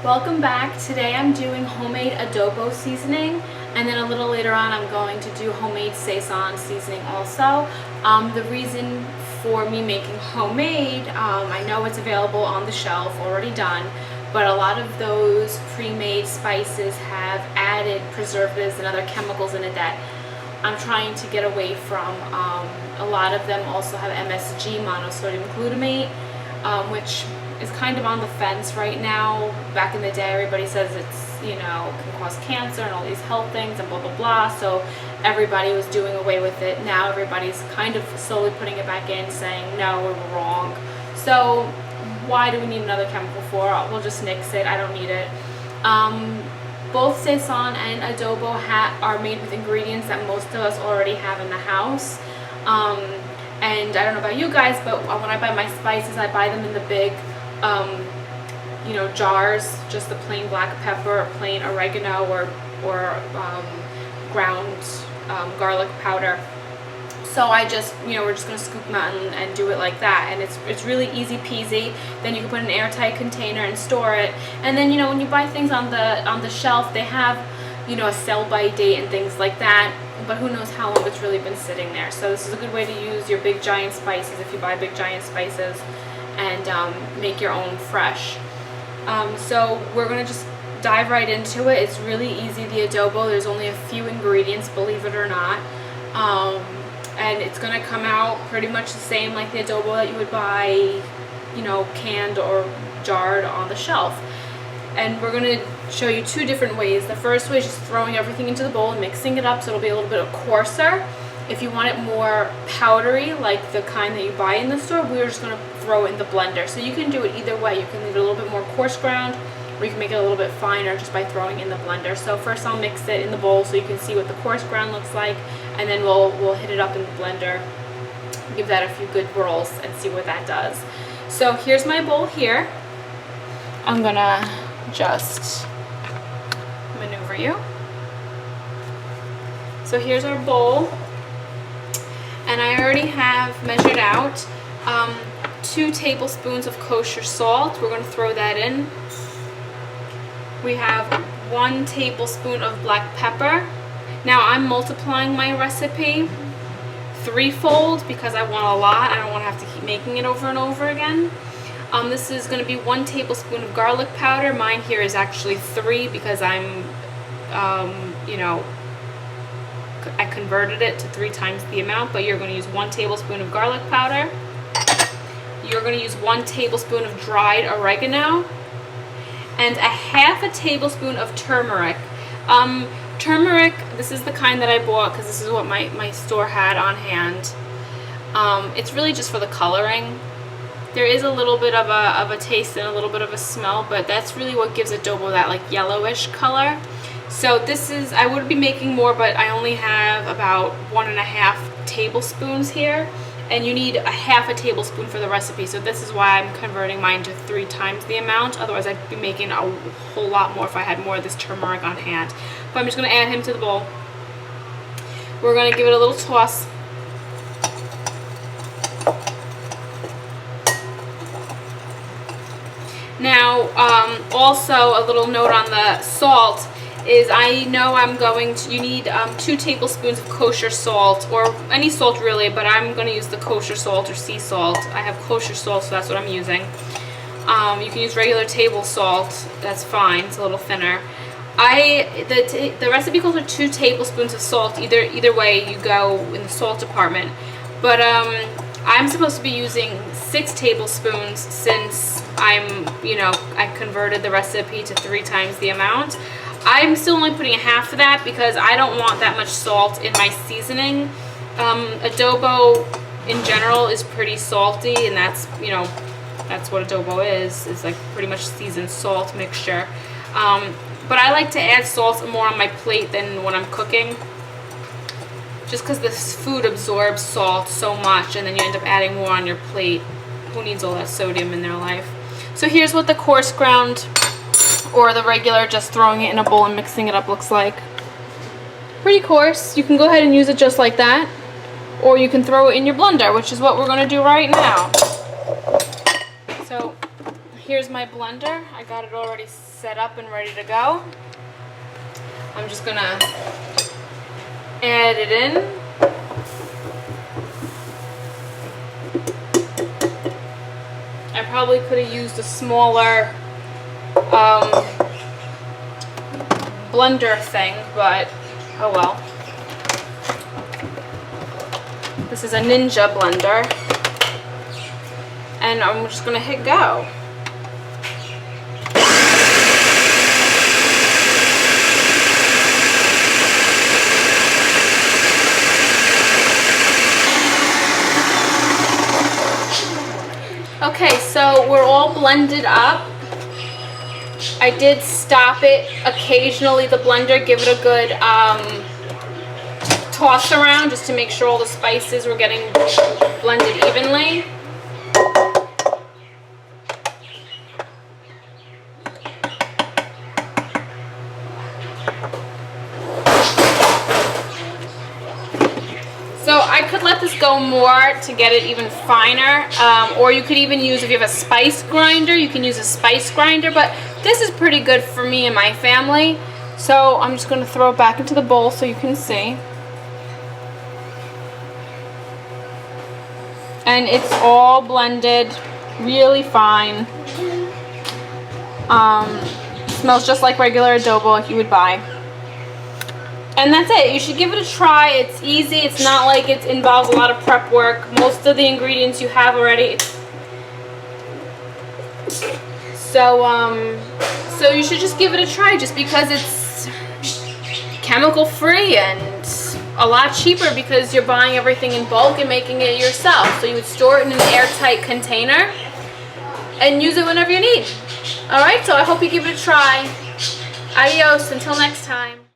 Welcome back. Today I'm doing homemade adobo seasoning, and then a little later on I'm going to do homemade Saison seasoning also. The reason for me making homemade, I know it's available on the shelf already done, but a lot of those pre-made spices have added preservatives and other chemicals in it that I'm trying to get away from. A lot of them also have MSG, monosodium glutamate, which is kind of on the fence right now. Back in the day, everybody says it's, can cause cancer and all these health things and blah, blah, blah. So everybody was doing away with it. Now everybody's kind of slowly putting it back in, saying, no, we're wrong. So why do we need another chemical for? We'll just nix it. I don't need it. Both Saison and Adobo are made with ingredients that most of us already have in the house. And I don't know about you guys, but when I buy my spices, I buy them in the big, jars, just the plain black pepper, or plain oregano, or ground garlic powder. So I just, we're just going to scoop them out and do it like that. And it's really easy peasy. Then you can put in an airtight container and store it. And then, when you buy things on the shelf, they have, a sell-by date and things like that. But who knows how long it's really been sitting there. So this is a good way to use your big giant spices if you buy big giant spices, and make your own fresh. So we're going to just dive right into it. It's really easy, the adobo. There's only a few ingredients, believe it or not. And it's going to come out pretty much the same like the adobo that you would buy, canned or jarred on the shelf. And we're going to show you two different ways. The first way is just throwing everything into the bowl and mixing it up so it'll be a little bit coarser. If you want it more powdery, like the kind that you buy in the store, we're just going to throw it in the blender. So you can do it either way. You can leave it a little bit more coarse ground, or you can make it a little bit finer just by throwing it in the blender. So first I'll mix it in the bowl so you can see what the coarse ground looks like, and then we'll hit it up in the blender, give that a few good whirls, and see what that does. So here's my bowl here. I'm gonna just maneuver you. So here's our bowl, and I already have measured out 2 tablespoons of kosher salt. We're going to throw that in. We have 1 tablespoon of black pepper. Now I'm multiplying my recipe threefold because I want a lot. I don't want to have to keep making it over and over again. This is going to be 1 tablespoon of garlic powder. Mine here is actually 3 because I'm, I converted it to 3 times the amount, but you're going to use 1 tablespoon of garlic powder. You're going to use 1 tablespoon of dried oregano and a half a tablespoon of turmeric. Turmeric, this is the kind that I bought because this is what my store had on hand. It's really just for the coloring. There is a little bit of a taste and a little bit of a smell, but that's really what gives adobo that like yellowish color. So this is, I would be making more, but I only have about 1.5 tablespoons here, and you need a half a tablespoon for the recipe. So this is why I'm converting mine to 3 times the amount. Otherwise I'd be making a whole lot more if I had more of this turmeric on hand. But I'm just going to add him to the bowl. We're going to give it a little toss. Now, also a little note on the salt is I know you need 2 tablespoons of kosher salt, or any salt really, but I'm going to use the kosher salt or sea salt. I have kosher salt, so that's what I'm using. You can use regular table salt, that's fine, it's a little thinner. The recipe calls for 2 tablespoons of salt, either way you go in the salt department. But I'm supposed to be using 6 tablespoons since I converted the recipe to 3 times the amount. I'm still only putting half of that because I don't want that much salt in my seasoning. Adobo in general is pretty salty, and that's what adobo is. It's like pretty much seasoned salt mixture. But I like to add salt more on my plate than when I'm cooking, just because this food absorbs salt so much, and then you end up adding more on your plate. Who needs all that sodium in their life? So here's what the coarse ground, or the regular just throwing it in a bowl and mixing it up, looks like. Pretty coarse. You can go ahead and use it just like that, or you can throw it in your blender, which is what we're going to do right now. So here's my blender. I got it already set up and ready to go. I'm just gonna add it in. I probably could have used a smaller blender thing, but oh well. This is a Ninja blender, and I'm just gonna hit go. Okay, so we're all blended up. I did stop it occasionally, the blender, give it a good toss around just to make sure all the spices were getting blended evenly. So I could let this go more to get it even finer, or you could even use, if you have a spice grinder, you can use a spice grinder, but this is pretty good for me and my family. So I'm just going to throw it back into the bowl so you can see. And it's all blended really fine. Smells just like regular adobo like you would buy. And that's it. You should give it a try. It's easy. It's not like it involves a lot of prep work. Most of the ingredients you have already. So you should just give it a try, just because it's chemical free and a lot cheaper because you're buying everything in bulk and making it yourself. So you would store it in an airtight container and use it whenever you need. Alright, so I hope you give it a try. Adios, until next time.